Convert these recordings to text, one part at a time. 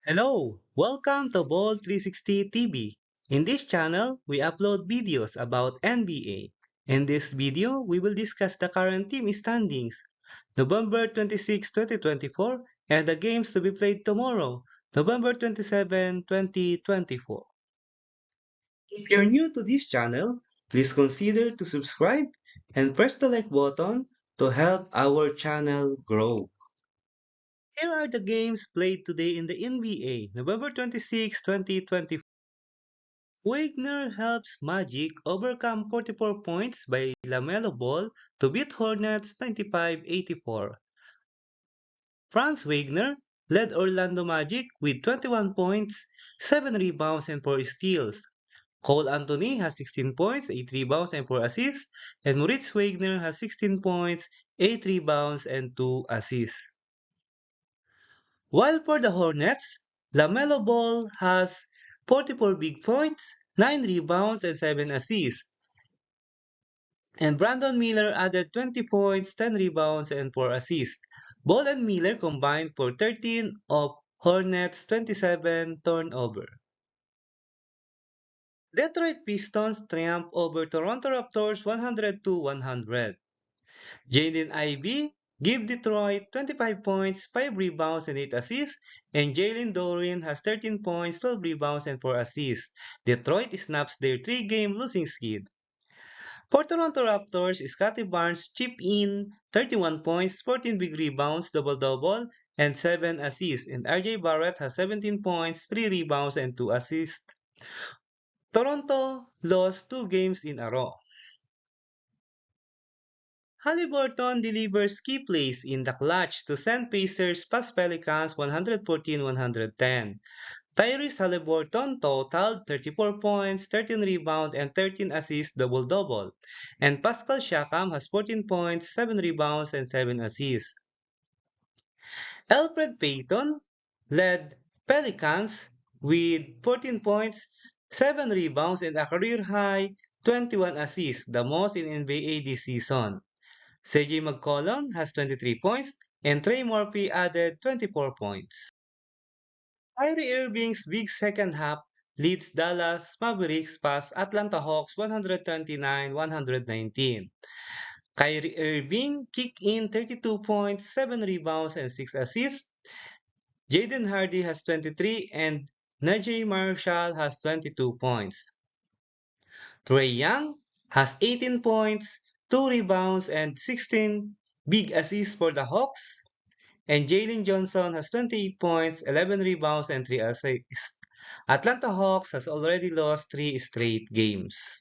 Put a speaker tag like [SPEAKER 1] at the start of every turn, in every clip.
[SPEAKER 1] Hello, welcome to Ball 360 TV. In this channel, we upload videos about NBA. In this video, we will discuss the current team standings, November 26, 2024, and the games to be played tomorrow, November 27, 2024. If you're new to this channel, please consider to subscribe and press the like button to help our channel grow. Here are the games played today in the NBA, November 26, 2024. Wagner helps Magic overcome 44 points by LaMelo Ball to beat Hornets 95-84. Franz Wagner led Orlando Magic with 21 points, 7 rebounds, and 4 steals. Cole Anthony has 16 points, 8 rebounds, and 4 assists, and Moritz Wagner has 16 points, 8 rebounds, and 2 assists. While for the Hornets, LaMelo Ball has 44 big points, 9 rebounds, and 7 assists. And Brandon Miller added 20 points, 10 rebounds, and 4 assists. Ball and Miller combined for 13 of Hornets' 27 turnover. Detroit Pistons triumph over Toronto Raptors 102-100. Jaden Ivey gave Detroit 25 points, 5 rebounds, and 8 assists, and Jalen Doran has 13 points, 12 rebounds, and 4 assists. Detroit snaps their 3-game losing skid. For Toronto Raptors, Scottie Barnes chipped in 31 points, 14 big rebounds, double-double, and 7 assists, and RJ Barrett has 17 points, 3 rebounds, and 2 assists. Toronto lost 2 games in a row. Haliburton delivers key plays in the clutch to send Pacers past Pelicans 114-110. Tyrese Haliburton totaled 34 points, 13 rebounds, and 13 assists double-double, and Pascal Siakam has 14 points, 7 rebounds, and 7 assists. Elfrid Payton led Pelicans with 14 points, 7 rebounds, and a career-high 21 assists, the most in NBA this season. CJ McCollum has 23 points, and Trey Murphy added 24 points. Kyrie Irving's big second half leads Dallas Mavericks past Atlanta Hawks 129-119. Kyrie Irving kicked in 32 points, 7 rebounds, and 6 assists. Jaden Hardy has 23 and Najee Marshall has 22 points. Trae Young has 18 points, 2 rebounds, and 16 big assists for the Hawks. And Jalen Johnson has 28 points, 11 rebounds, and 3 assists. Atlanta Hawks has already lost 3 straight games.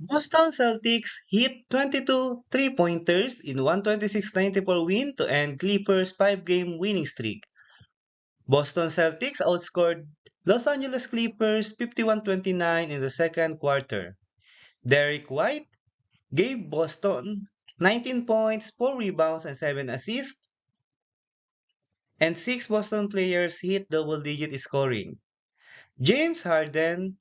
[SPEAKER 1] Boston Celtics hit 22 three-pointers in 126-94 win to end Clippers' 5-game winning streak. Boston Celtics outscored Los Angeles Clippers 51-29 in the second quarter. Derrick White gave Boston 19 points, 4 rebounds, and 7 assists, and 6 Boston players hit double-digit scoring. James Harden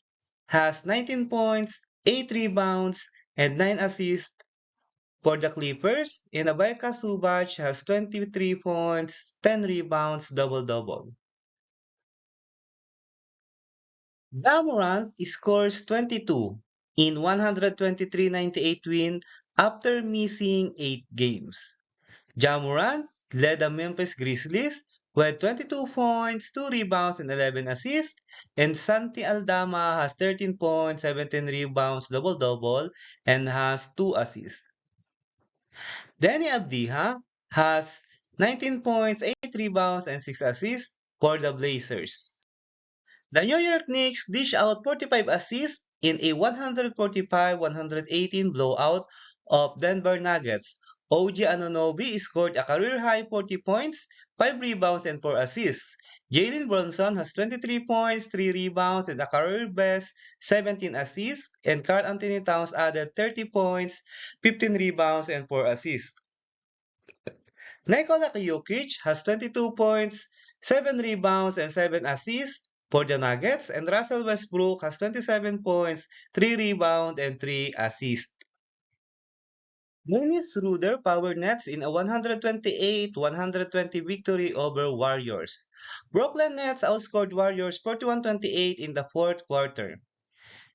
[SPEAKER 1] has 19 points, 8 rebounds, and 9 assists for the Clippers, and Ivica Zubac has 23 points, 10 rebounds, double-double. Ja Morant scores 22 in 123-98 win after missing 8 games. Ja Morant led the Memphis Grizzlies with 22 points, 2 rebounds, and 11 assists, and Santi Aldama has 13 points, 17 rebounds, double-double, and has 2 assists. Danny Avdija has 19 points, 8 rebounds, and 6 assists for the Blazers. The New York Knicks dish out 45 assists in a 145-118 blowout of Denver Nuggets. OG Anunoby scored a career-high 40 points, 5 rebounds, and 4 assists. Jalen Brunson has 23 points, 3 rebounds, and a career-best 17 assists, and Karl Anthony Towns added 30 points, 15 rebounds, and 4 assists. Nikola Jokic has 22 points, 7 rebounds, and 7 assists for the Nuggets, and Russell Westbrook has 27 points, 3 rebounds, and 3 assists. Dennis Schroeder power nets in a 128-120 victory over Warriors. Brooklyn Nets outscored Warriors 41-28 in the fourth quarter.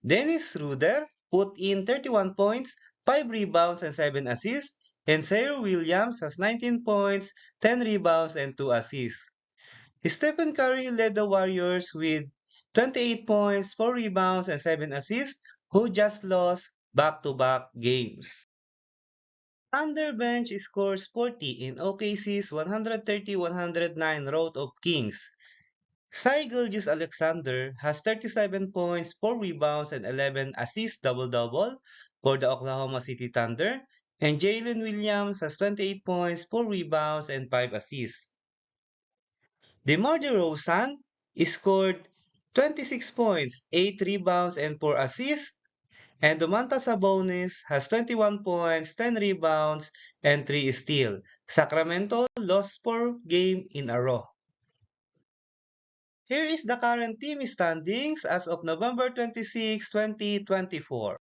[SPEAKER 1] Dennis Schroeder put in 31 points, 5 rebounds, and 7 assists, and Zaire Williams has 19 points, 10 rebounds, and 2 assists. Stephen Curry led the Warriors with 28 points, 4 rebounds, and 7 assists, who just lost back-to-back games. Thunder bench scores 40 in OKC's 130-109 rout of Kings. Shai Gilgeous-Alexander has 37 points, 4 rebounds, and 11 assists double-double for the Oklahoma City Thunder, and Jalen Williams has 28 points, 4 rebounds, and 5 assists. DeMar DeRozan scored 26 points, 8 rebounds, and 4 assists, and Domantas Sabonis has 21 points, 10 rebounds, and 3 steals. Sacramento lost 4 games in a row. Here is the current team standings as of November 26, 2024.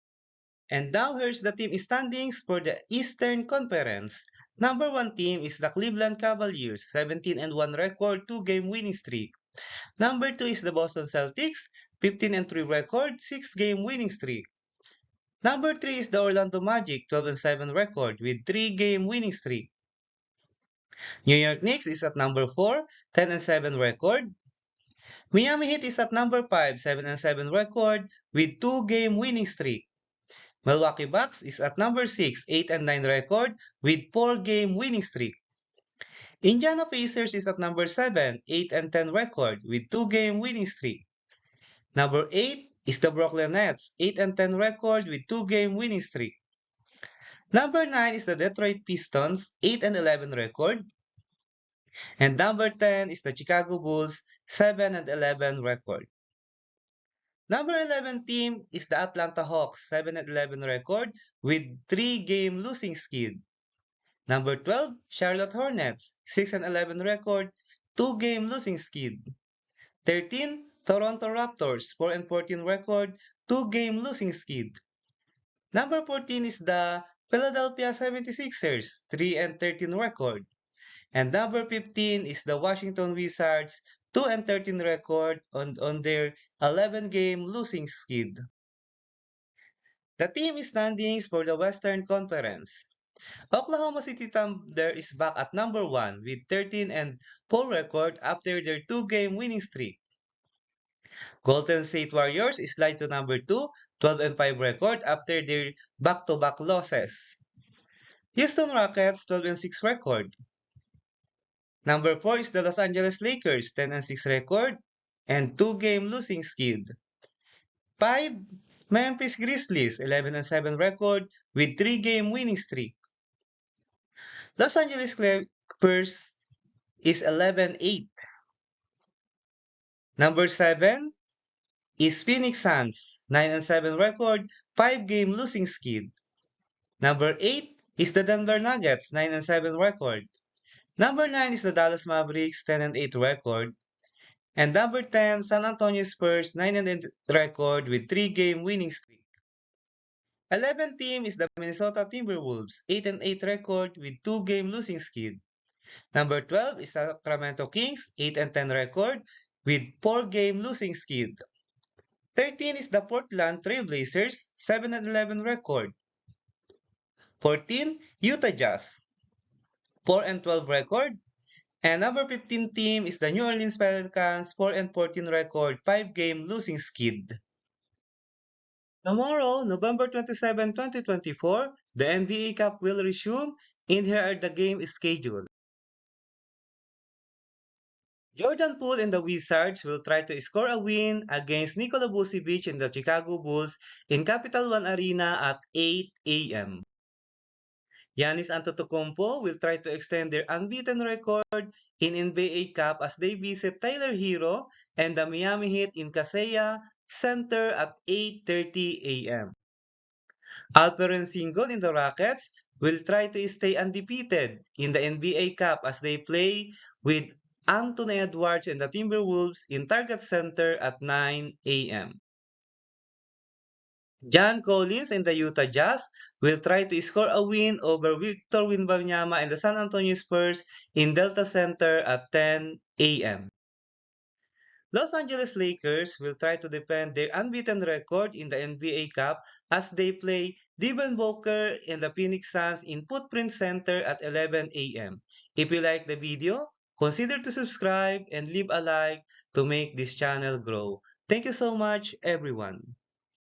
[SPEAKER 1] And now here's the team standings for the Eastern Conference. Number 1 team is the Cleveland Cavaliers, 17-1 record, 2-game winning streak. Number 2 is the Boston Celtics, 15-3 record, 6-game winning streak. Number 3 is the Orlando Magic, 12-7 record with 3-game winning streak. New York Knicks is at number 4, 10-7 record. Miami Heat is at number 5, 7-7 record with 2-game winning streak. Milwaukee Bucks is at number 6, 8-9 record with 4-game winning streak. Indiana Pacers is at number 7, 8-10 record with 2-game winning streak. Number 8 is the Brooklyn Nets, 8-10 record with 2-game winning streak. Number 9 is the Detroit Pistons, 8-11 record. And number 10 is the Chicago Bulls, 7-11 record. Number 11 team is the Atlanta Hawks, 7-11 record with 3-game losing skid. Number 12, Charlotte Hornets, 6-11 record, 2-game losing skid. 13, Toronto Raptors, 4-14 record, 2-game losing skid. Number 14 is the Philadelphia 76ers, 3-13 record. And number 15 is the Washington Wizards, 2-13 record on their 11-game losing skid. The team standings for the Western Conference. Oklahoma City Thunder is back at number 1 with 13-4 record after their 2-game winning streak. Golden State Warriors slide to number 2, 12-5 record after their back-to-back losses. Houston Rockets 12-6 record. Number 4 is the Los Angeles Lakers, 10-6 record and 2-game losing skid. 5, Memphis Grizzlies, 11-7 record with 3-game winning streak. Los Angeles Clippers is 11-8. Number 7 is Phoenix Suns, 9-7 record, 5-game losing skid. Number 8 is the Denver Nuggets, 9-7 record. Number 9 is the Dallas Mavericks, 10-8 record. And number 10, San Antonio Spurs, 9-8 record with 3-game winning streak. 11th team is the Minnesota Timberwolves, 8-8 record with 2-game losing skid. Number 12 is the Sacramento Kings, 8-10 record with 4-game losing skid. 13 is the Portland Trail Blazers, 7-11 record. 14, Utah Jazz, 4-12 record. And number 15 team is the New Orleans Pelicans, 4-14 record, 5-game losing skid. Tomorrow, November 27, 2024, the NBA Cup will resume, and here are the game schedule. Jordan Poole and the Wizards will try to score a win against Nikola Vucevic and the Chicago Bulls in Capital One Arena at 8 a.m. Giannis Antetokounmpo will try to extend their unbeaten record in NBA Cup as they visit Tyler Hero and the Miami Heat in Kaseya Center at 8:30 a.m. Alperen Sengun in the Rockets will try to stay undefeated in the NBA Cup as they play with Anthony Edwards and the Timberwolves in Target Center at 9 a.m. John Collins and the Utah Jazz will try to score a win over Victor Wembanyama and the San Antonio Spurs in Delta Center at 10 a.m. Los Angeles Lakers will try to defend their unbeaten record in the NBA Cup as they play Devin Booker and the Phoenix Suns in Footprint Center at 11 a.m. If you like the video, consider to subscribe and leave a like to make this channel grow. Thank you so much, everyone.